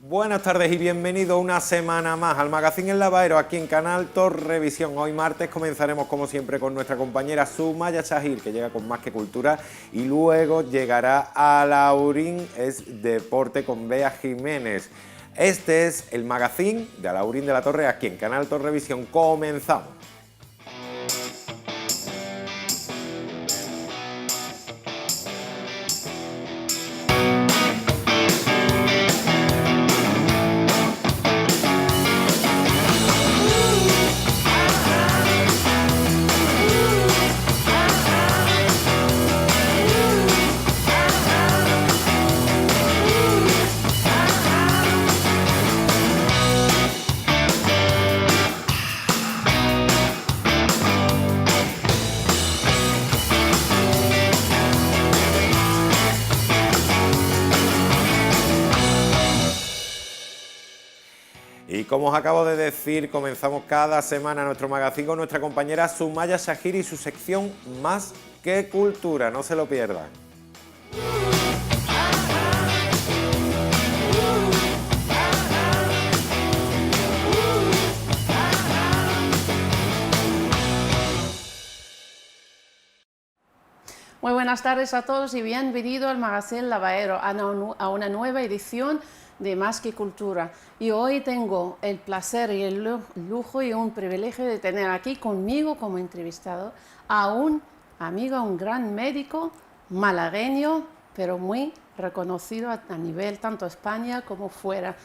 Buenas tardes y bienvenido una semana más al Magazín El Lavadero aquí en Canal Torrevisión. Hoy martes comenzaremos como siempre con nuestra compañera Sumaya Chahir, que llega con Más que Cultura, y luego llegará a Alhaurín es Deporte con Bea Jiménez. Este es el Magazín de Alhaurín de la Torre aquí en Canal Torrevisión. Comenzamos. Y como os acabo de decir, comenzamos cada semana nuestro magazín con nuestra compañera Sumaya Chahir y su sección Más que Cultura. No se lo pierdan. Muy buenas tardes a todos y bienvenido al Magazín El Lavadero, a una nueva edición de Más que Cultura. Y hoy tengo el placer y el lujo y un privilegio de tener aquí conmigo como entrevistado a un amigo, a un gran médico malagueño, pero muy reconocido a nivel tanto España como fuera.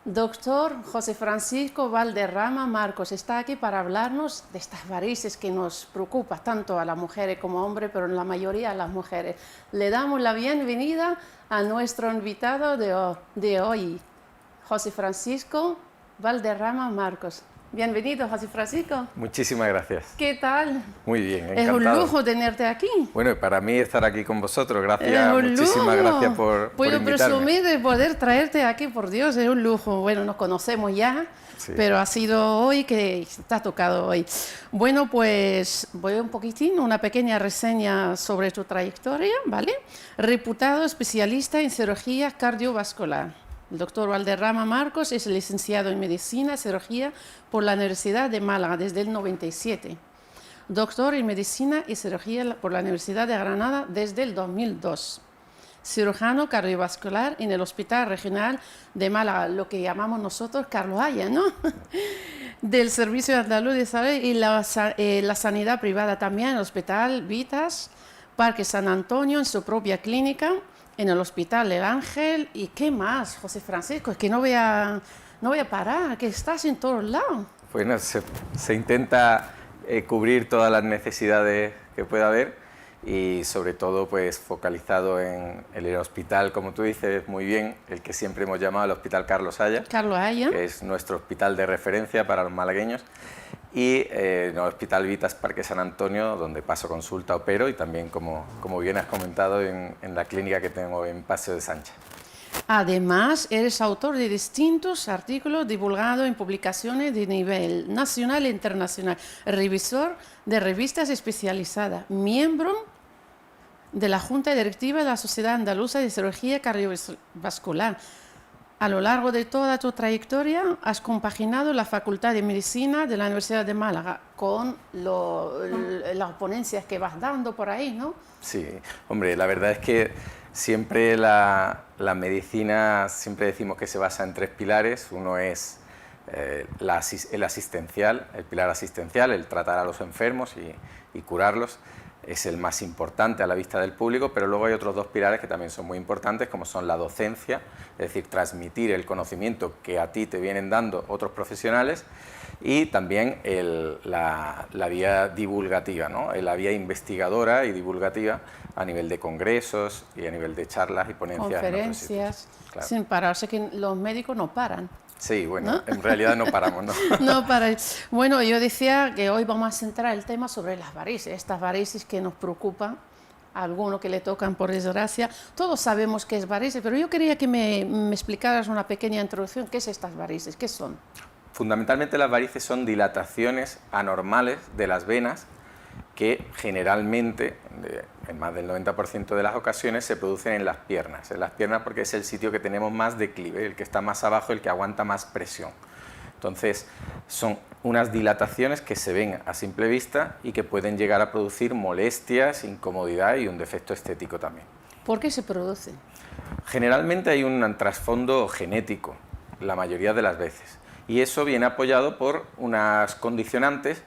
Doctor José Francisco Valderrama Marcos está aquí para hablarnos de estas varices que nos preocupan tanto a las mujeres como hombres, pero en la mayoría a las mujeres. Le damos la bienvenida a nuestro invitado de hoy, José Francisco Valderrama Marcos. Bienvenido, José Francisco. Muchísimas gracias. ¿Qué tal? Muy bien, encantado. Es un lujo tenerte aquí. Bueno, para mí estar aquí con vosotros, gracias, Es un muchísimas lujo. gracias por Puedo invitarme. presumir de poder traerte aquí, por Dios, es un lujo. Bueno, nos conocemos ya, Sí. pero ha sido hoy que te ha tocado hoy. Bueno, pues voy un poquitín, una pequeña reseña sobre tu trayectoria, ¿vale? Reputado especialista en cirugía cardiovascular. El doctor Valderrama Marcos es licenciado en Medicina y Cirugía por la Universidad de Málaga desde el 97. Doctor en Medicina y Cirugía por la Universidad de Granada desde el 2002. Cirujano cardiovascular en el Hospital Regional de Málaga, lo que llamamos nosotros Carlos Haya, ¿no? Del Servicio Andaluz de Salud y la sanidad privada también, el Hospital Vitas, Parque San Antonio, en su propia clínica, en el Hospital El Ángel. ¿Y qué más, José Francisco? Es que no voy a parar, que estás en todos lados. Bueno, se intenta cubrir todas las necesidades que pueda haber y sobre todo pues focalizado en el hospital, como tú dices muy bien, el que siempre hemos llamado el Hospital Carlos Haya. Carlos Haya. Que es nuestro hospital de referencia para los malagueños. Y el Hospital Vitas Parque San Antonio, donde paso consulta, opero y también, como bien has comentado, en la clínica que tengo en Paseo de Sancha. Además, eres autor de distintos artículos divulgados en publicaciones de nivel nacional e internacional, revisor de revistas especializadas, miembro de la Junta Directiva de la Sociedad Andaluza de Cirugía Cardiovascular. A lo largo de toda tu trayectoria has compaginado la Facultad de Medicina de la Universidad de Málaga con las ponencias que vas dando por ahí, ¿no? Sí, hombre, la verdad es que siempre la medicina, siempre decimos que se basa en tres pilares. Uno es el asistencial, el pilar asistencial, el tratar a los enfermos y curarlos. Es el más importante a la vista del público, pero luego hay otros dos pilares que también son muy importantes, como son la docencia, es decir, transmitir el conocimiento que a ti te vienen dando otros profesionales, y también la vía divulgativa, ¿no? La vía investigadora y divulgativa a nivel de congresos y a nivel de charlas y ponencias. Conferencias, claro. Sin parar, sé que los médicos no paran. Sí, bueno, ¿no? En realidad no paramos, ¿no? No paran. Bueno, yo decía que hoy vamos a centrar el tema sobre las varices, estas varices que nos preocupan, a algunos que le tocan por desgracia. Todos sabemos qué es varices, pero yo quería que me explicaras una pequeña introducción. ¿Qué es estas varices? ¿Qué son? Fundamentalmente las varices son dilataciones anormales de las venas que generalmente, en más del 90% de las ocasiones, se producen en las piernas porque es el sitio que tenemos más declive, el que está más abajo, el que aguanta más presión. Entonces, son unas dilataciones que se ven a simple vista y que pueden llegar a producir molestias, incomodidad y un defecto estético también. ¿Por qué se produce? Generalmente hay un trasfondo genético, la mayoría de las veces, y eso viene apoyado por unas condicionantes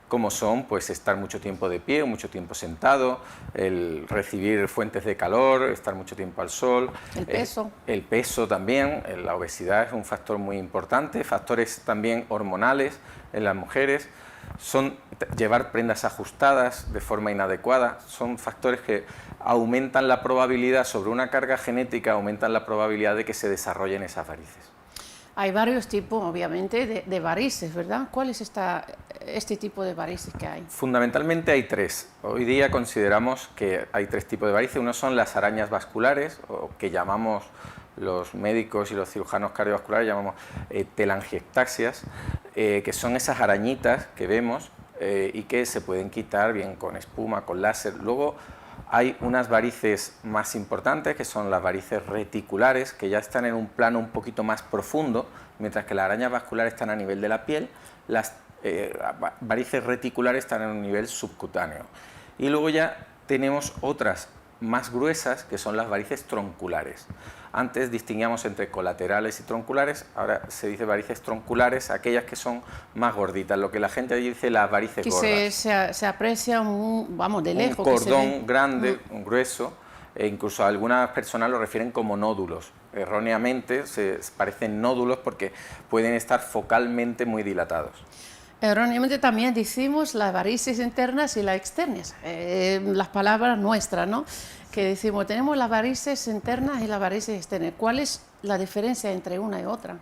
como son pues estar mucho tiempo de pie o mucho tiempo sentado, el recibir fuentes de calor, estar mucho tiempo al sol. El peso. El peso también, la obesidad es un factor muy importante, factores también hormonales en las mujeres, son llevar prendas ajustadas de forma inadecuada, son factores que aumentan la probabilidad, sobre una carga genética, aumentan la probabilidad de que se desarrollen esas varices. Hay varios tipos, obviamente, de varices, ¿verdad? ¿Cuál es este tipo de varices que hay? Fundamentalmente hay tres. Hoy día consideramos que hay tres tipos de varices. Uno son las arañas vasculares, o que llamamos los médicos y los cirujanos cardiovasculares, llamamos telangiectasias, que son esas arañitas que vemos y que se pueden quitar bien con espuma, con láser. Luego hay unas varices más importantes, que son las varices reticulares, que ya están en un plano un poquito más profundo, mientras que las arañas vasculares están a nivel de la piel, las varices reticulares están en un nivel subcutáneo. Y luego ya tenemos otras más gruesas, que son las varices tronculares. Antes distinguíamos entre colaterales y tronculares, ahora se dice varices tronculares, aquellas que son más gorditas, lo que la gente dice las varices gordas. Que se aprecia, vamos, de lejos. Un cordón grande, un grueso, e incluso algunas personas lo refieren como nódulos. Erróneamente se parecen nódulos porque pueden estar focalmente muy dilatados. Erróneamente también decimos las varices internas y las externas, las palabras nuestras, ¿no? Que decimos, tenemos las varices internas y las varices externas. ¿Cuál es la diferencia entre una y otra?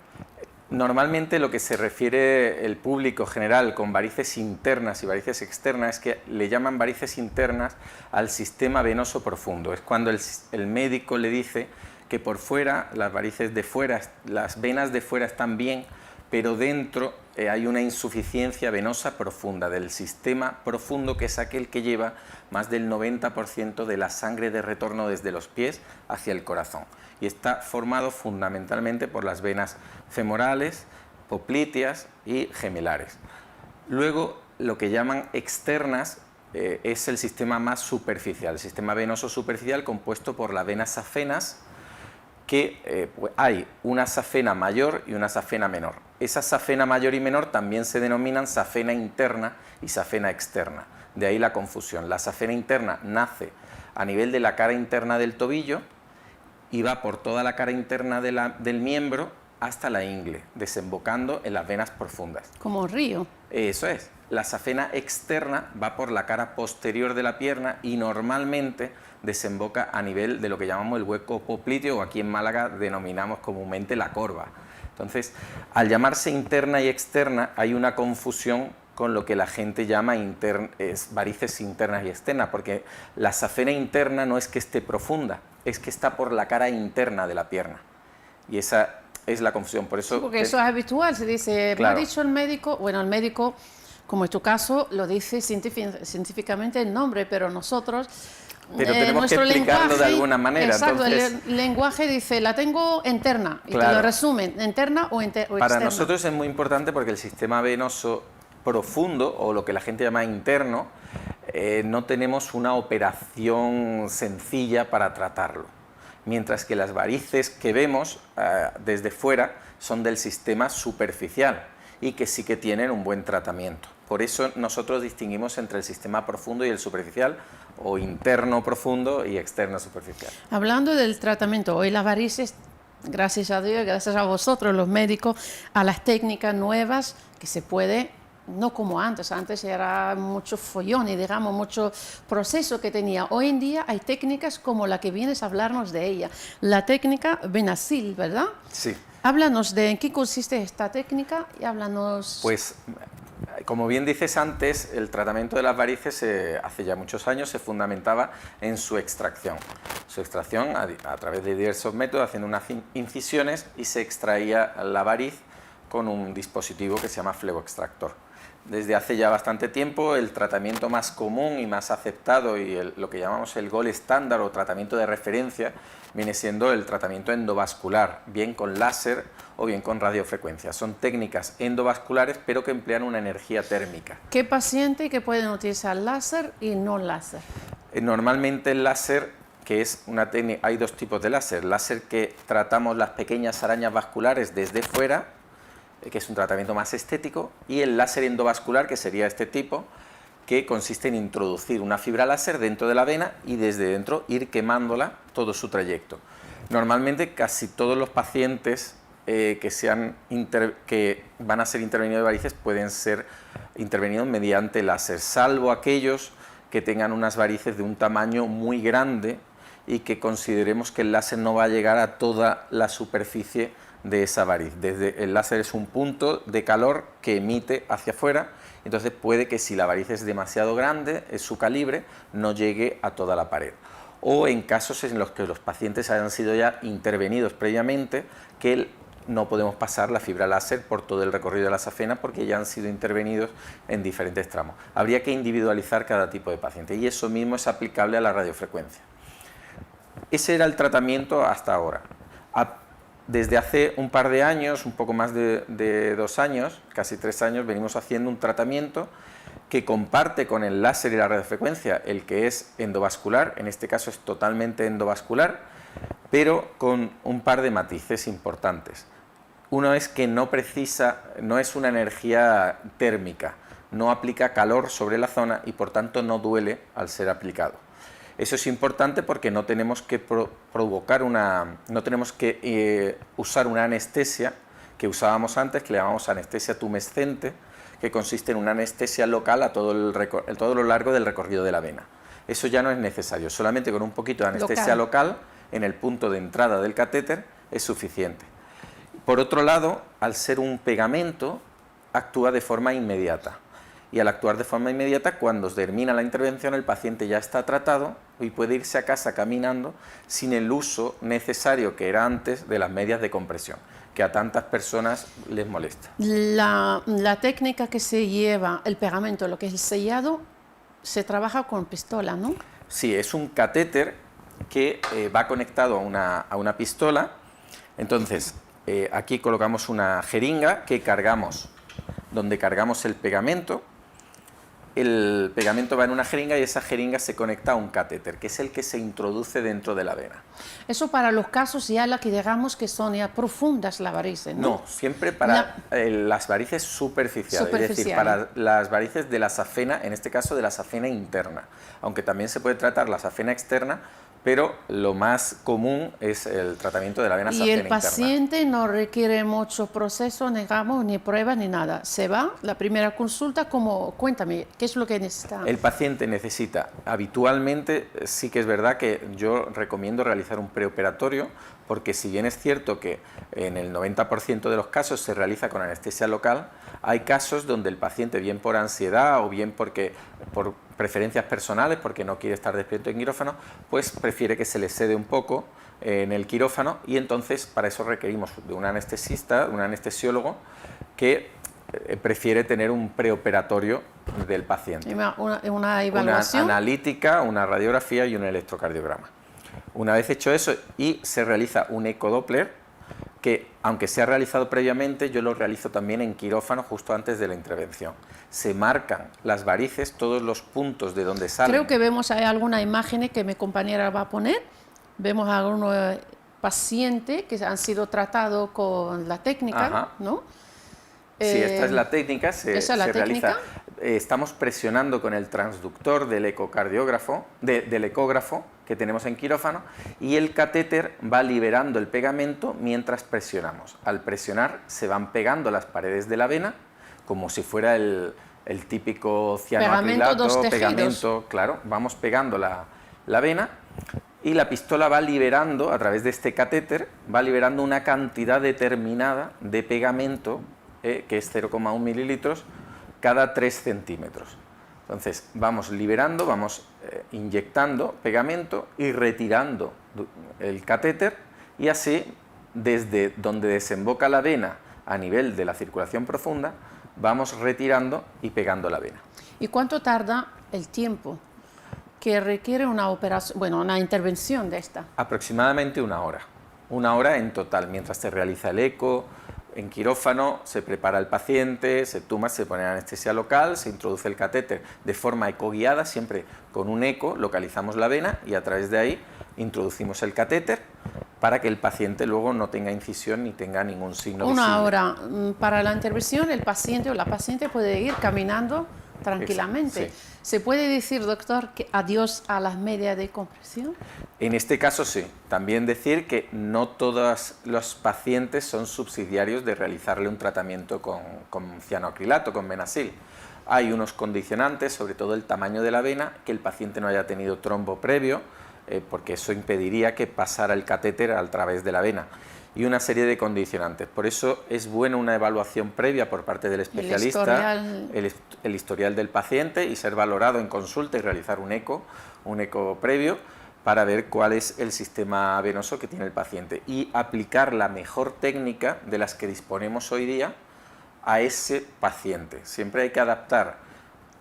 Normalmente lo que se refiere el público general con varices internas y varices externas es que le llaman varices internas al sistema venoso profundo. Es cuando el médico le dice que por fuera, las varices de fuera, las venas de fuera están bien, pero dentro hay una insuficiencia venosa profunda del sistema profundo, que es aquel que lleva más del 90% de la sangre de retorno desde los pies hacia el corazón. Y está formado fundamentalmente por las venas femorales, popliteas y gemelares. Luego, lo que llaman externas es el sistema más superficial, el sistema venoso superficial compuesto por las venas safenas, que hay una safena mayor y una safena menor. Esa safena mayor y menor también se denominan safena interna y safena externa. De ahí la confusión. La safena interna nace a nivel de la cara interna del tobillo y va por toda la cara interna del miembro hasta la ingle, desembocando en las venas profundas. Como un río. Eso es. La safena externa va por la cara posterior de la pierna y normalmente desemboca a nivel de lo que llamamos el hueco popliteo, o aquí en Málaga denominamos comúnmente la corva. Entonces, al llamarse interna y externa, hay una confusión con lo que la gente llama varices internas y externas, porque la safena interna no es que esté profunda, es que está por la cara interna de la pierna. Y esa es la confusión. Por eso, sí, porque eso es habitual, se dice, claro. Me ha dicho el médico, bueno, el médico, como es tu caso, lo dice científicamente el nombre, pero nosotros... Pero tenemos que explicarlo de alguna manera. Exacto, entonces, el lenguaje dice, la tengo interna, y claro, te lo resumen, interna o externa. Para nosotros es muy importante porque el sistema venoso profundo, o lo que la gente llama interno, no tenemos una operación sencilla para tratarlo. Mientras que las varices que vemos desde fuera son del sistema superficial y que sí que tienen un buen tratamiento. Por eso nosotros distinguimos entre el sistema profundo y el superficial, o interno profundo y externo superficial. Hablando del tratamiento, hoy las varices, gracias a Dios, gracias a vosotros los médicos, a las técnicas nuevas que se puede, no como antes era mucho follón y digamos mucho proceso que tenía. Hoy en día hay técnicas como la que vienes a hablarnos de ella, la técnica Benazil, ¿verdad? Sí. Háblanos de en qué consiste esta técnica y háblanos... Pues, como bien dices antes, el tratamiento de las varices hace ya muchos años se fundamentaba en su extracción. Su extracción a través de diversos métodos, haciendo unas incisiones, y se extraía la variz con un dispositivo que se llama fleboextractor. desde hace ya bastante tiempo el tratamiento más común y más aceptado y lo que llamamos el gold estándar o tratamiento de referencia viene siendo el tratamiento endovascular, bien con láser o bien con radiofrecuencia. Son técnicas endovasculares pero que emplean una energía térmica. ¿Qué paciente que pueden utilizar láser y no láser? Normalmente el láser, que es una técnica, hay dos tipos de láser que tratamos las pequeñas arañas vasculares desde fuera, que es un tratamiento más estético, y el láser endovascular, que sería este tipo, que consiste en introducir una fibra láser dentro de la vena y desde dentro ir quemándola todo su trayecto. Normalmente casi todos los pacientes que van a ser intervenidos de varices pueden ser intervenidos mediante láser, salvo aquellos que tengan unas varices de un tamaño muy grande y que consideremos que el láser no va a llegar a toda la superficie de esa variz. El láser es un punto de calor que emite hacia afuera, entonces puede que si la variz es demasiado grande, es su calibre, no llegue a toda la pared. O en casos en los que los pacientes hayan sido ya intervenidos previamente, que no podemos pasar la fibra láser por todo el recorrido de la safena porque ya han sido intervenidos en diferentes tramos. Habría que individualizar cada tipo de paciente y eso mismo es aplicable a la radiofrecuencia. Ese era el tratamiento hasta ahora. Desde hace un par de años, un poco más de 2 años, casi 3 años, venimos haciendo un tratamiento que comparte con el láser y la radiofrecuencia, el que es endovascular, en este caso es totalmente endovascular, pero con un par de matices importantes. Uno es que no es una energía térmica, no aplica calor sobre la zona y por tanto no duele al ser aplicado. Eso es importante porque no tenemos que usar una anestesia que usábamos antes, que le llamamos anestesia tumescente, que consiste en una anestesia local a todo lo largo del recorrido de la vena. Eso ya no es necesario, solamente con un poquito de anestesia local en el punto de entrada del catéter es suficiente. Por otro lado, al ser un pegamento, actúa de forma inmediata. Y al actuar de forma inmediata, cuando termina la intervención, el paciente ya está tratado y puede irse a casa caminando sin el uso necesario que era antes de las medias de compresión, que a tantas personas les molesta. La técnica que se lleva, el pegamento, lo que es el sellado, se trabaja con pistola, ¿no? Sí, es un catéter que va conectado a una pistola. Entonces, aquí colocamos una jeringa que cargamos, donde cargamos el pegamento. El pegamento va en una jeringa y esa jeringa se conecta a un catéter, que es el que se introduce dentro de la vena. Eso para los casos ya la que digamos que son ya profundas las varices, ¿no? No, siempre para las varices superficiales, es decir, para las varices de la safena, en este caso de la safena interna, aunque también se puede tratar la safena externa, pero lo más común es el tratamiento de la vena safena interna. Y el paciente no requiere mucho proceso, digamos, ni prueba ni nada. Se va, la primera consulta, cuéntame, ¿qué es lo que necesita? El paciente necesita, habitualmente, sí que es verdad que yo recomiendo realizar un preoperatorio, porque si bien es cierto que en el 90% de los casos se realiza con anestesia local, hay casos donde el paciente, bien por ansiedad o bien por preferencias personales, porque no quiere estar despierto en quirófano, pues prefiere que se le sede un poco en el quirófano y entonces para eso requerimos de un anestesista, un anestesiólogo que prefiere tener un preoperatorio del paciente. Una evaluación. Una analítica, una radiografía y un electrocardiograma. Una vez hecho eso y se realiza un ecodoppler, que aunque se ha realizado previamente, yo lo realizo también en quirófano justo antes de la intervención. Se marcan las varices, todos los puntos de donde salen. Creo que vemos ahí alguna imagen que mi compañera va a poner. Vemos a algunos pacientes que han sido tratados con la técnica, ¿no? Sí, esta es la técnica, se realiza. Estamos presionando con el transductor del ecocardiógrafo, del ecógrafo que tenemos en quirófano, y el catéter va liberando el pegamento mientras presionamos. Al presionar se van pegando las paredes de la vena, como si fuera el típico cianoacrilato, pegamento, claro, vamos pegando la vena, y la pistola va liberando, a través de este catéter, va liberando una cantidad determinada de pegamento, que es 0,1 mililitros, cada 3 centímetros. Entonces vamos liberando, vamos inyectando pegamento y retirando el catéter, y así desde donde desemboca la vena a nivel de la circulación profunda vamos retirando y pegando la vena. ¿Y cuánto tarda el tiempo que requiere una operación, bueno, una intervención de esta? Aproximadamente una hora en total, mientras se realiza el eco. En quirófano se prepara el paciente, se tuma, se pone anestesia local, se introduce el catéter de forma ecoguiada, siempre con un eco, localizamos la vena y a través de ahí introducimos el catéter para que el paciente luego no tenga incisión ni tenga ningún signo visible. Una hora para la intervención, el paciente o la paciente puede ir caminando tranquilamente. Exacto, sí. ¿Se puede decir, doctor, que adiós a las medias de compresión? En este caso sí. También decir que no todos los pacientes son subsidiarios de realizarle un tratamiento con cianoacrilato, con Benasil. Hay unos condicionantes, sobre todo el tamaño de la vena, que el paciente no haya tenido trombo previo, porque eso impediría que pasara el catéter a través de la vena. Y una serie de condicionantes. Por eso es buena una evaluación previa por parte del especialista, el historial del paciente y ser valorado en consulta y realizar un eco previo para ver cuál es el sistema venoso que tiene el paciente y aplicar la mejor técnica de las que disponemos hoy día a ese paciente. Siempre hay que adaptar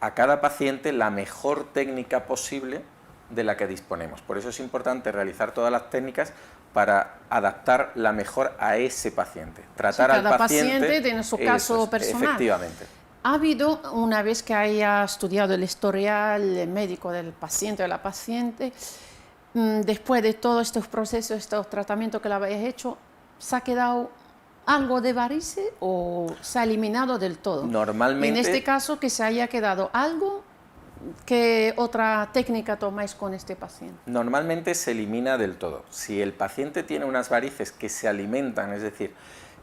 a cada paciente la mejor técnica posible de la que disponemos. Por eso es importante realizar todas las técnicas para adaptar la mejor a ese paciente. Tratar al paciente... Cada paciente tiene su caso personal. Efectivamente. ¿Ha habido, una vez que haya estudiado el historial médico del paciente o la paciente, después de todos estos procesos, estos tratamientos que le habéis hecho, se ha quedado algo de varices o se ha eliminado del todo? Normalmente... En este caso, que se haya quedado algo, ¿qué otra técnica tomáis con este paciente? Normalmente se elimina del todo. Si el paciente tiene unas varices que se alimentan, es decir,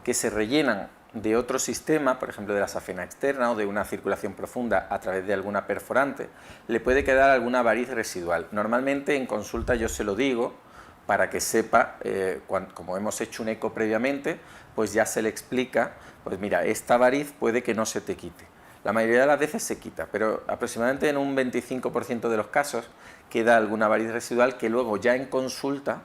que se rellenan de otro sistema, por ejemplo de la safena externa o de una circulación profunda a través de alguna perforante, le puede quedar alguna variz residual. Normalmente en consulta yo se lo digo para que sepa, como hemos hecho un eco previamente, pues ya se le explica, pues mira, esta variz puede que no se te quite. La mayoría de las veces se quita, pero aproximadamente en un 25% de los casos queda alguna variz residual que luego ya en consulta,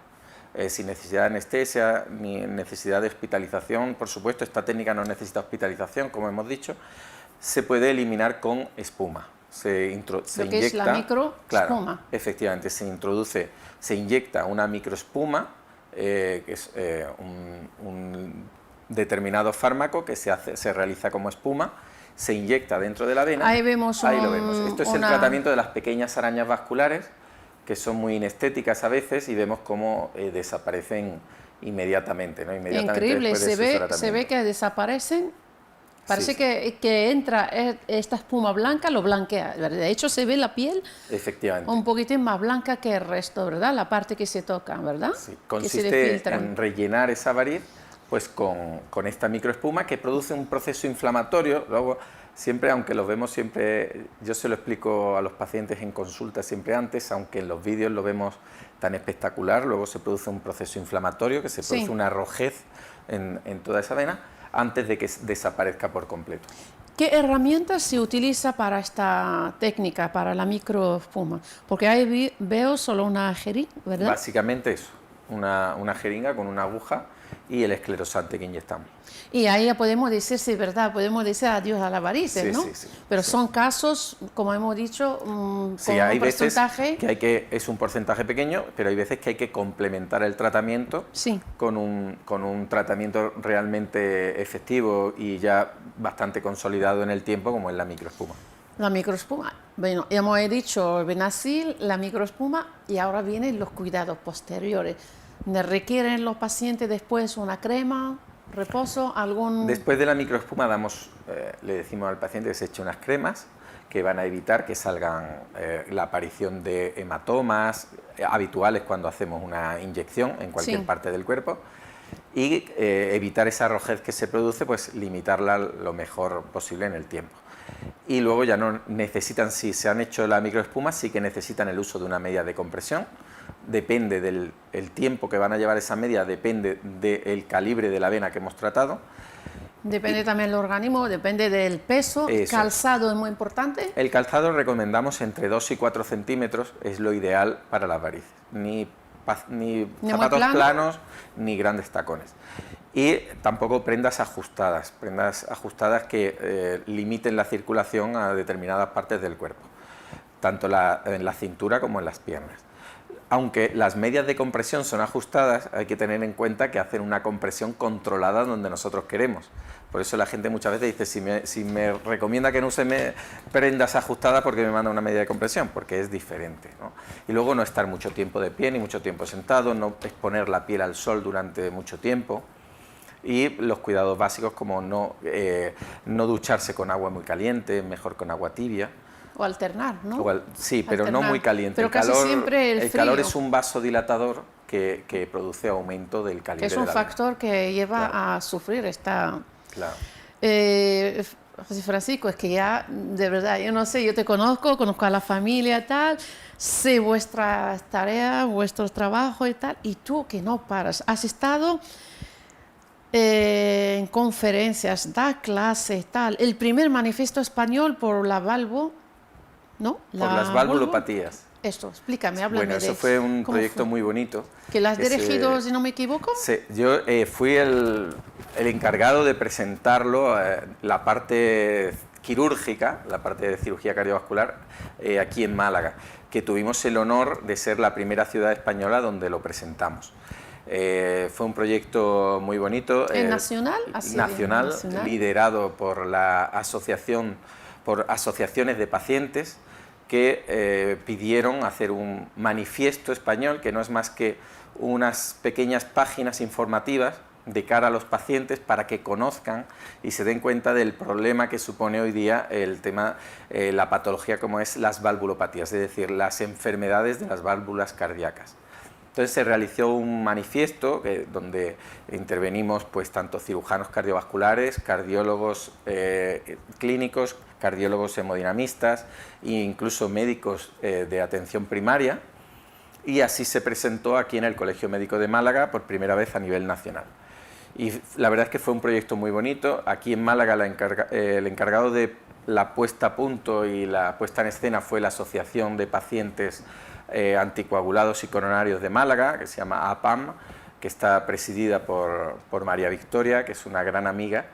sin necesidad de anestesia ni necesidad de hospitalización, por supuesto, esta técnica no necesita hospitalización, como hemos dicho, se puede eliminar con espuma. Se inyecta, es la microespuma. Claro, efectivamente, se inyecta una microespuma, que es un determinado fármaco que se realiza como espuma, se inyecta dentro de la vena. Ahí vemos. Ahí lo vemos. Esto es el tratamiento de las pequeñas arañas vasculares, que son muy inestéticas a veces y vemos cómo desaparecen inmediatamente, ¿no? Increíble, se ve que desaparecen. Parece que entra esta espuma blanca, lo blanquea. De hecho, se ve la piel un poquitín más blanca que el resto, ¿verdad? La parte que se toca, ¿verdad? Sí, consiste en rellenar esa variz pues con esta microespuma que produce un proceso inflamatorio. Luego, siempre, aunque lo vemos siempre, yo se lo explico a los pacientes en consulta siempre antes, aunque en los vídeos lo vemos tan espectacular, luego se produce un proceso inflamatorio, que se produce una rojez en toda esa vena, antes de que desaparezca por completo. ¿Qué herramientas se utiliza para esta técnica, para la microespuma? Porque ahí veo solo una jeringa, ¿verdad? Básicamente eso, una jeringa con una aguja y el esclerosante que inyectamos. Y ahí ya podemos decir, sí, ¿verdad? Podemos decir adiós a la varices, ¿no? Sí. Pero son casos, como hemos dicho, con hay un porcentaje... veces que es un porcentaje pequeño, pero hay veces que hay que complementar el tratamiento con un tratamiento realmente efectivo y ya bastante consolidado en el tiempo, como es la microespuma. La microespuma. Bueno, hemos dicho el Benasil, la microespuma, y ahora vienen los cuidados posteriores. ¿Requieren los pacientes después una crema, reposo, algún...? Después de la microespuma le decimos al paciente que se eche unas cremas que van a evitar que salgan la aparición de hematomas habituales cuando hacemos una inyección en cualquier parte del cuerpo y evitar esa rojez que se produce, pues limitarla lo mejor posible en el tiempo. Y luego ya no necesitan, si se han hecho la microespuma, sí que necesitan el uso de una media de compresión. Depende del tiempo que van a llevar esa media, depende del calibre de la vena que hemos tratado. Depende también del organismo, depende del peso. Calzado es muy importante. El calzado recomendamos entre 2 y 4 centímetros, es lo ideal para las varices. Ni muy zapatos plano. planos ni grandes tacones. Y tampoco prendas ajustadas que limiten la circulación a determinadas partes del cuerpo, tanto en la cintura como en las piernas. Aunque las medias de compresión son ajustadas, hay que tener en cuenta que hacen una compresión controlada donde nosotros queremos. Por eso la gente muchas veces dice, si me recomienda que no use prendas ajustadas, porque me manda una media de compresión, porque es diferente, ¿no? Y luego no estar mucho tiempo de pie ni mucho tiempo sentado, no exponer la piel al sol durante mucho tiempo. Y los cuidados básicos como no ducharse con agua muy caliente, mejor con agua tibia. O alternar, ¿no? Sí, pero Alternar. no muy caliente. Pero casi siempre el calor frío. es un vasodilatador que produce aumento del calibre Es de un la factor que lleva Claro. a sufrir esta... Claro. José Francisco, es que ya, de verdad, yo no sé, yo te conozco a la familia y tal, sé vuestras tareas, vuestros trabajos y tal, y tú que no paras, has estado en conferencias, das clases, tal, el primer manifiesto español por la valvo, ¿no? Por las valvulopatías. Esto, explícame, háblame Bueno, de eso fue un cómo proyecto fue. muy bonito. ¿Que la has dirigido, si no me equivoco? Sí, yo fui el encargado de presentarlo, la parte quirúrgica, la parte de cirugía cardiovascular, aquí en Málaga, que tuvimos el honor de ser la primera ciudad española donde lo presentamos. Fue un proyecto muy bonito. ¿En nacional? Nacional, liderado por la asociación, por asociaciones de pacientes que pidieron hacer un manifiesto español, que no es más que unas pequeñas páginas informativas de cara a los pacientes para que conozcan y se den cuenta del problema que supone hoy día el tema, la patología como es las valvulopatías, es decir, las enfermedades de las válvulas cardíacas. Entonces se realizó un manifiesto donde intervenimos pues tanto cirujanos cardiovasculares, cardiólogos clínicos, cardiólogos hemodinamistas e incluso médicos de atención primaria, y así se presentó aquí en el Colegio Médico de Málaga por primera vez a nivel nacional. Y la verdad es que fue un proyecto muy bonito. Aquí en Málaga el encargado de la puesta a punto y la puesta en escena fue la Asociación de Pacientes Anticoagulados y Coronarios de Málaga, que se llama APAM, que está presidida por María Victoria, que es una gran amiga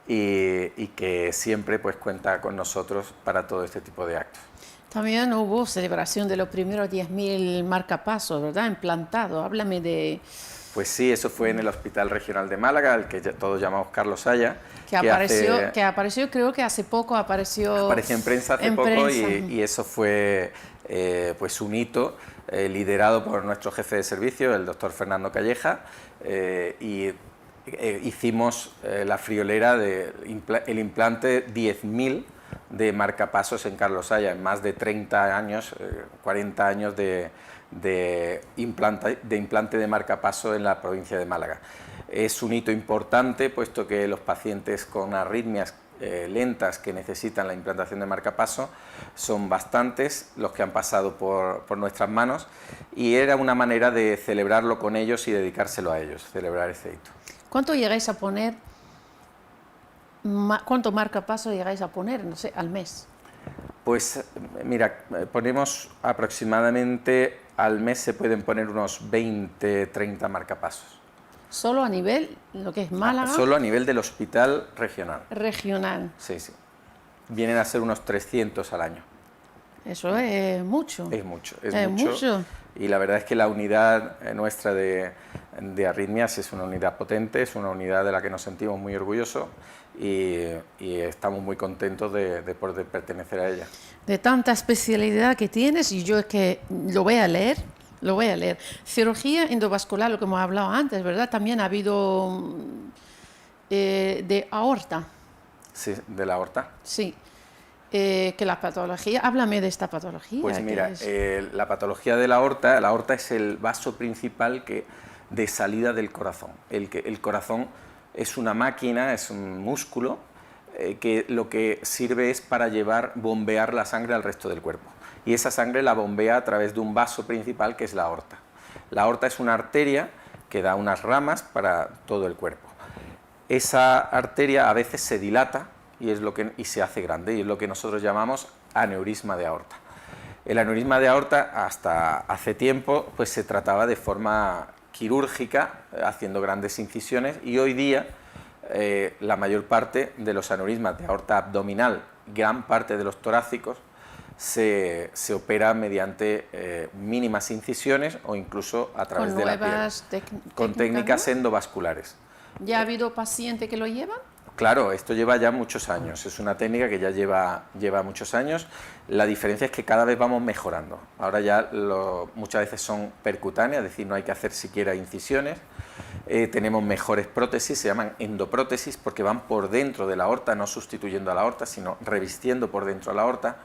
y que siempre pues cuenta con nosotros para todo este tipo de actos. También hubo celebración de los primeros 10.000 marcapasos, ¿verdad? Implantado. Háblame de... Pues sí, eso fue en el Hospital Regional de Málaga, el que todos llamamos Carlos Haya. Que apareció, creo que hace poco apareció en prensa hace poco. Y eso fue pues un hito liderado por nuestro jefe de servicio, el doctor Fernando Calleja, y hicimos la friolera el implante 10.000 de marcapasos en Carlos Haya, en más de 30 años, 40 años de implante de marcapaso en la provincia de Málaga. Es un hito importante, puesto que los pacientes con arritmias lentas que necesitan la implantación de marcapaso son bastantes los que han pasado por nuestras manos, y era una manera de celebrarlo con ellos y dedicárselo a ellos, celebrar ese hito. ¿Cuánto llegáis a poner? ¿Cuánto marcapaso llegáis a poner, no sé, al mes? Pues mira, ponemos aproximadamente al mes se pueden poner unos 20, 30 marcapasos. ¿Solo a nivel, lo que es Málaga? Solo a nivel del hospital regional. Regional. Sí, sí. Vienen a ser unos 300 al año. Eso es mucho. Es mucho, es mucho. mucho. Y la verdad es que la unidad nuestra de arritmias es una unidad potente, es una unidad de la que nos sentimos muy orgullosos y estamos muy contentos de poder pertenecer a ella. De tanta especialidad que tienes, y yo es que lo voy a leer. Cirugía endovascular, lo que hemos hablado antes, ¿verdad? También ha habido de aorta. Sí, de la aorta. Sí. Que la patología, háblame de esta patología. Pues mira, la patología de la aorta es el vaso principal de salida del corazón. El corazón es una máquina, es un músculo que lo que sirve es para bombear la sangre al resto del cuerpo. Y esa sangre la bombea a través de un vaso principal que es la aorta. La aorta es una arteria que da unas ramas para todo el cuerpo. Esa arteria a veces se dilata y se hace grande, y es lo que nosotros llamamos aneurisma de aorta. El aneurisma de aorta hasta hace tiempo pues se trataba de forma quirúrgica, haciendo grandes incisiones, y hoy día la mayor parte de los aneurismas de aorta abdominal, gran parte de los torácicos, se opera mediante mínimas incisiones o incluso a través de la piel, con técnicas endovasculares. ¿Ya ha habido pacientes que lo llevan? Claro, esto lleva ya muchos años, es una técnica que ya lleva muchos años. La diferencia es que cada vez vamos mejorando. Ahora ya muchas veces son percutáneas, es decir, no hay que hacer siquiera incisiones. Tenemos mejores prótesis, se llaman endoprótesis, porque van por dentro de la aorta, no sustituyendo a la aorta, sino revistiendo por dentro a la aorta.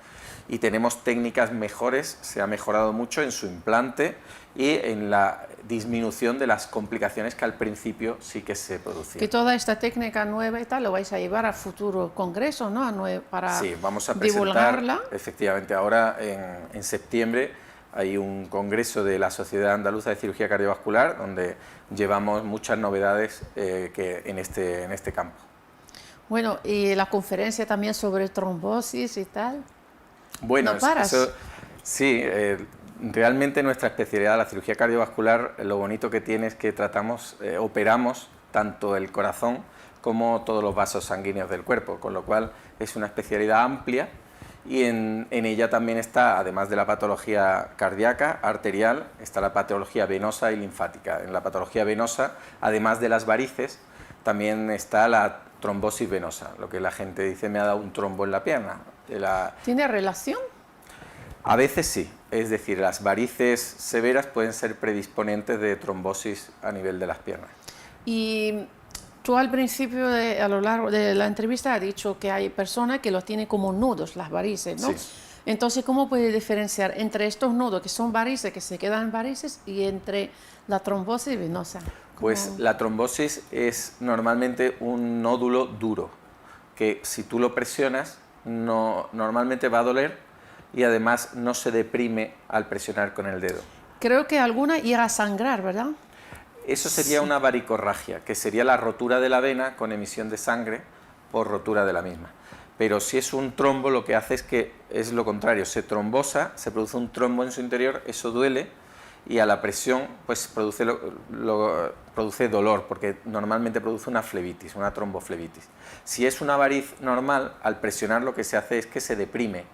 Y tenemos técnicas mejores, se ha mejorado mucho en su implante y en la disminución de las complicaciones que al principio sí que se producían. Que toda esta técnica nueva y tal lo vais a llevar a futuro congreso, ¿no? Para sí, vamos a presentar, divulgarla. Efectivamente, ahora en septiembre hay un congreso de la Sociedad Andaluza de Cirugía Cardiovascular donde llevamos muchas novedades en este campo. Bueno, y la conferencia también sobre trombosis y tal. Bueno, ¿No paras? Sí, realmente nuestra especialidad, la cirugía cardiovascular, lo bonito que tiene es que operamos tanto el corazón como todos los vasos sanguíneos del cuerpo, con lo cual es una especialidad amplia y en ella también está, además de la patología cardíaca, arterial, está la patología venosa y linfática. En la patología venosa, además de las varices, también está la trombosis venosa, lo que la gente dice me ha dado un trombo en la pierna. ¿Tiene relación? A veces sí, es decir, las varices severas pueden ser predisponentes de trombosis a nivel de las piernas. Y tú al principio, a lo largo de la entrevista, has dicho que hay personas que los tienen como nudos, las varices, ¿no? Sí. Entonces, ¿cómo puedes diferenciar entre estos nudos que son varices, que se quedan varices, y entre la trombosis venosa? Pues la trombosis es normalmente un nódulo duro, que si tú lo presionas, normalmente va a doler y además no se deprime al presionar con el dedo. Creo que alguna llega a sangrar, ¿verdad? Eso sería una varicorragia, que sería la rotura de la vena con emisión de sangre por rotura de la misma. Pero si es un trombo, lo que hace es que es lo contrario, se trombosa, se produce un trombo en su interior, eso duele y a la presión pues produce dolor, porque normalmente produce una flebitis, una tromboflebitis. Si es una variz normal, al presionar lo que se hace es que se deprime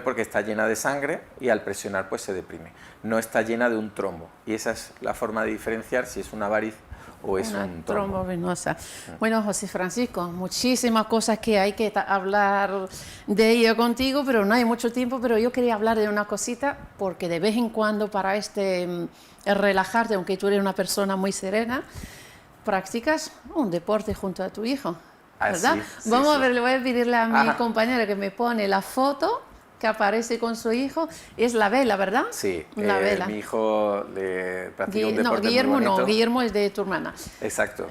porque está llena de sangre y al presionar pues se deprime, no está llena de un trombo, y esa es la forma de diferenciar si es una variz o es un trombo venosa. Bueno, José Francisco, muchísimas cosas que hay que hablar de ello contigo, pero no hay mucho tiempo, pero yo quería hablar de una cosita, porque de vez en cuando para relajarte, aunque tú eres una persona muy serena, practicas un deporte junto a tu hijo, ¿verdad? Sí, Vamos sí. a ver, le voy a pedirle a mi compañera que me pone la foto que aparece con su hijo, es la vela, ¿verdad? Sí, la vela. Mi hijo le practica un deporte Guillermo muy bonito. no, Guillermo es de tu hermana. Exacto,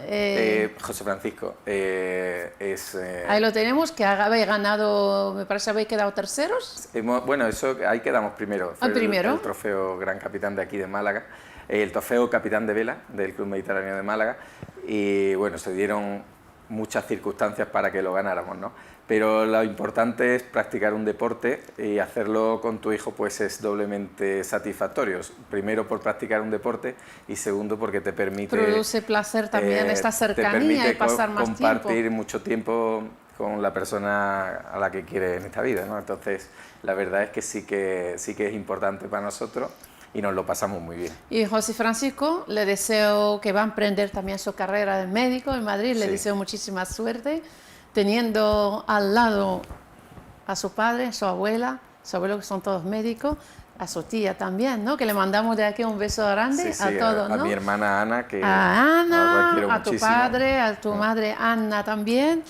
José Francisco ahí lo tenemos, que habéis ganado, me parece habéis quedado terceros. Bueno, ahí quedamos primero. Fue primero. El trofeo Gran Capitán de aquí de Málaga, el trofeo Capitán de Vela del Club Mediterráneo de Málaga, y bueno, se dieron muchas circunstancias para que lo ganáramos, ¿no? Pero lo importante es practicar un deporte, y hacerlo con tu hijo pues es doblemente satisfactorio. Primero por practicar un deporte y segundo porque te permite... Produce placer también esta cercanía y pasar más tiempo. Compartir mucho tiempo con la persona a la que quieres en esta vida, ¿no? Entonces la verdad es que sí que es importante para nosotros y nos lo pasamos muy bien. Y José Francisco, le deseo que va a emprender también su carrera de médico en Madrid, le deseo muchísima suerte, teniendo al lado a su padre, a su abuelo que son todos médicos, a su tía también, ¿no? Que le mandamos de aquí un beso grande a todos, ¿no? A mi hermana Ana, que a Ana, quiero a tu muchísimo. padre, a tu madre Ana también.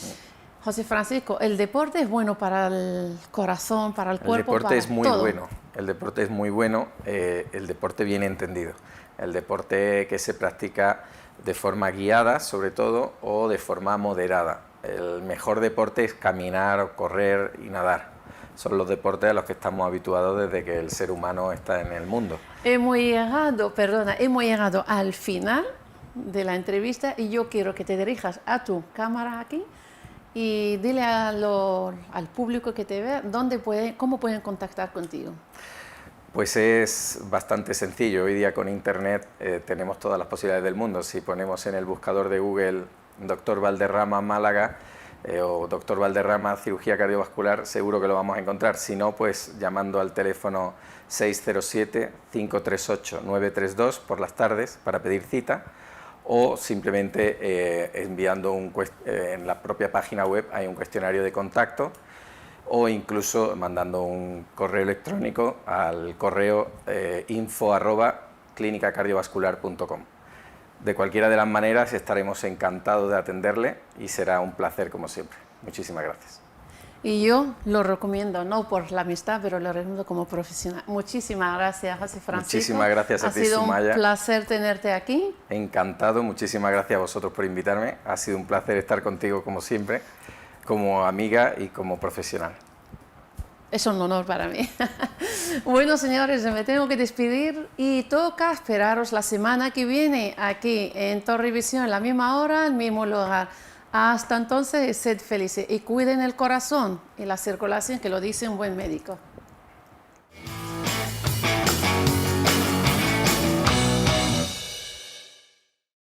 José Francisco, el deporte es bueno para el corazón, para el cuerpo, el deporte para es muy todo. bueno. El deporte es muy bueno, el deporte bien entendido. El deporte que se practica de forma guiada, sobre todo, o de forma moderada. El mejor deporte es caminar, correr y nadar. Son los deportes a los que estamos habituados desde que el ser humano está en el mundo. Hemos llegado al final de la entrevista y yo quiero que te dirijas a tu cámara aquí Y dile al público que te ve cómo pueden contactar contigo. Pues es bastante sencillo. Hoy día con Internet tenemos todas las posibilidades del mundo. Si ponemos en el buscador de Google Dr. Valderrama Málaga o Dr. Valderrama Cirugía Cardiovascular, seguro que lo vamos a encontrar. Si no, pues llamando al teléfono 607-538-932 por las tardes para pedir cita, o simplemente enviando en la propia página web hay un cuestionario de contacto, o incluso mandando un correo electrónico al correo info@clinicacardiovascular.com. De cualquiera de las maneras estaremos encantados de atenderle y será un placer como siempre. Muchísimas gracias. Y yo lo recomiendo, no por la amistad, pero lo recomiendo como profesional. Muchísimas gracias, José Francisco. Muchísimas gracias a ti, Sumaya. Ha sido un placer tenerte aquí. Encantado, muchísimas gracias a vosotros por invitarme. Ha sido un placer estar contigo como siempre, como amiga y como profesional. Es un honor para mí. Bueno, señores, me tengo que despedir y toca esperaros la semana que viene aquí en Torrevisión, en la misma hora, en el mismo lugar. Hasta entonces, sed felices y cuiden el corazón y la circulación, que lo dice un buen médico.